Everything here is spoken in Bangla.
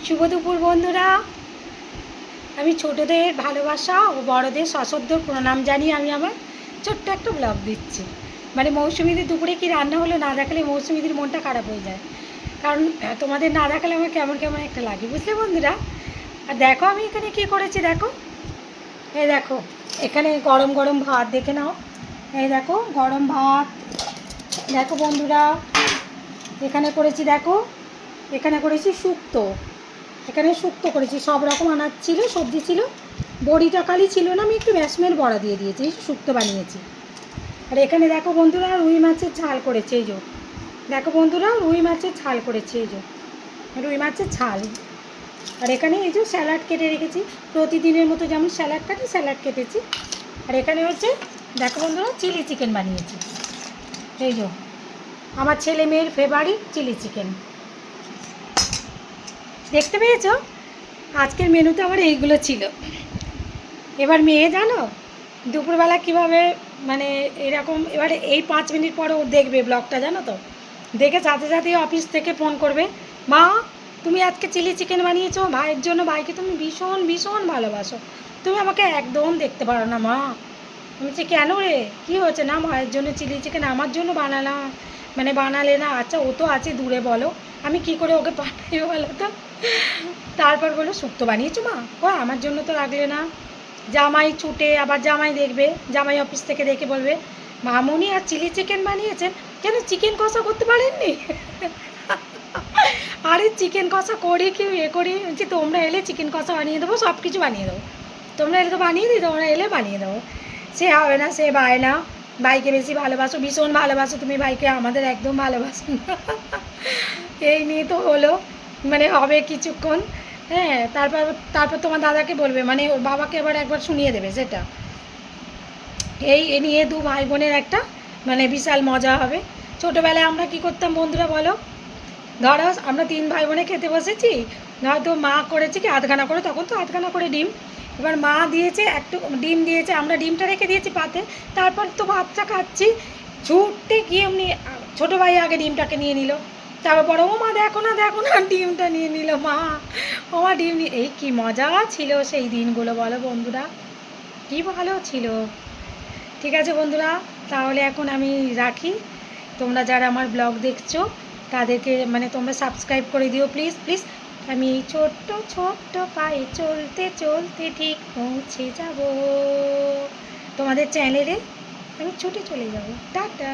শুভ দুপুর বন্ধুরা। আমি ছোটদের ভালোবাসা ও বড়দের সশ্রদ্ধ প্রণাম জানিয়ে আমি আমার ছোট্ট একটা ব্লগ দিচ্ছি। মানে মৌসুমিদের দুপুরে কি রান্না হলো না দেখালে মৌসুমিদের মনটা খারাপ হয়ে যায়, কারণ তোমাদের না দেখালে আমার কেমন কেমন একটা লাগে, বুঝলে বন্ধুরা। আর দেখো আমি এখানে কি করেছি, দেখো এই দেখো, এখানে গরম গরম ভাত দেখে নাও। এই দেখো গরম ভাত, দেখো বন্ধুরা এখানে করেছি, দেখো এখানে করেছি শুক্তো। এখানে শুক্তো করেছি, সব রকম আনাজ ছিল, সবজি ছিল, বড়িটা কালি ছিল না, আমি একটু বেসমের বড়া দিয়ে দিয়েছি, শুক্তো বানিয়েছি। আর এখানে দেখো বন্ধুরা রুই মাছের ঝাল করেছে, এই যে দেখো বন্ধুরা রুই মাছের ঝাল করেছে, এই যে রুই মাছের ঝাল। আর এখানে এই যে স্যালাড কেটে রেখেছি, প্রতিদিনের মতো যেমন স্যালাড কাটি স্যালাড কেটেছি। আর এখানে হচ্ছে দেখো বন্ধুরা চিলি চিকেন বানিয়েছি, এই যে আমার ছেলে মেয়ের ফেভারিট চিলি চিকেন। দেখতে পেয়েছো? আজকের মেনুতে আমার এইগুলো ছিল। এবার মেয়ে জানো দুপুরবেলা কীভাবে, মানে এরকম, এবারে এই 5 মিনিট পরে ও দেখবে ব্লগটা, জানো তো, দেখে সাথে সাথে অফিস থেকে ফোন করবে, মা তুমি আজকে চিলি চিকেন বানিয়েছো ভাইয়ের জন্য, ভাইকে তুমি ভীষণ ভীষণ ভালোবাসো, তুমি আমাকে একদম দেখতে পারো না মা। আমি বলছি কেন রে, কী হয়েছে? না ভাইয়ের জন্য চিলি চিকেন আমার জন্য বানালাম, মানে বানালে না, আচ্ছা ও তো আছে দূরে, বলো আমি কি করে ওকে পাঠাই বলো তো। তারপর বলো শুক্তো বানিয়েছো মা, ও আমার জন্য তো রাখলে না। জামাই ছুটে, আবার জামাই দেখবে, জামাই অফিস থেকে দেখে বলবে মামুনি আর চিলি চিকেন বানিয়েছেন, কেন চিকেন কষা করতে পারেননি? আরে চিকেন কষা করে কি এ করি যে তোমরা এলে চিকেন কষা বানিয়ে দেবো, সব কিছু বানিয়ে দেবো, তোমরা এলে তো বানিয়ে দিই, তোমরা এলে বানিয়ে দেবো। সে হবে না, সে বায় না, ভাইকে বেশি ভালোবাসো, ভীষণ ভালোবাসো তুমি ভাইকে, আমাদের একদম ভালোবাসো না। এই নিয়ে তো হলো, মানে হবে কিছুক্ষণ, হ্যাঁ, তারপর তারপর তোমার দাদাকে বলবে, মানে ওর বাবাকে আবার একবার শুনিয়ে দেবে সেটা। এই এ নিয়ে দু ভাই বোনের একটা মানে বিশাল মজা হবে। ছোটোবেলায় আমরা কি করতাম বন্ধুরা বলো, ধরো আমরা 3 ভাই বোনে খেতে বসেছি, হয়তো মা করেছে কি আধখানা করে, তখন তো আধখানা করে ডিম, এবার মা দিয়েছে একটু ডিম দিয়েছে, আমরা ডিমটা রেখে দিয়েছি পাতে, তারপর তো ভাতটা খাচ্ছি, ছুটতে গিয়ে এমনি ছোটো ভাই আগে ডিমটাকে নিয়ে নিল, তারপর বড় ও মা দেখো না দেখো না, ডিমটা নিয়ে নিল মা, ও মা ডিম নিয়ে, এই কী মজা ছিল সেই দিনগুলো বলো বন্ধুরা, কী ভালো ছিল। ঠিক আছে বন্ধুরা, তাহলে এখন আমি রাখি। তোমরা যারা আমার ব্লগ দেখছো তাদেরকে মানে তোমরা সাবস্ক্রাইব করে দিও প্লিজ প্লিজ। আমি ছোট্ট ছোট্ট পায়ে চলতে চলতে ঠিক পৌঁছে যাব তোমাদের চ্যানেলে, আমি ছুটে চলে যাব। টাটা।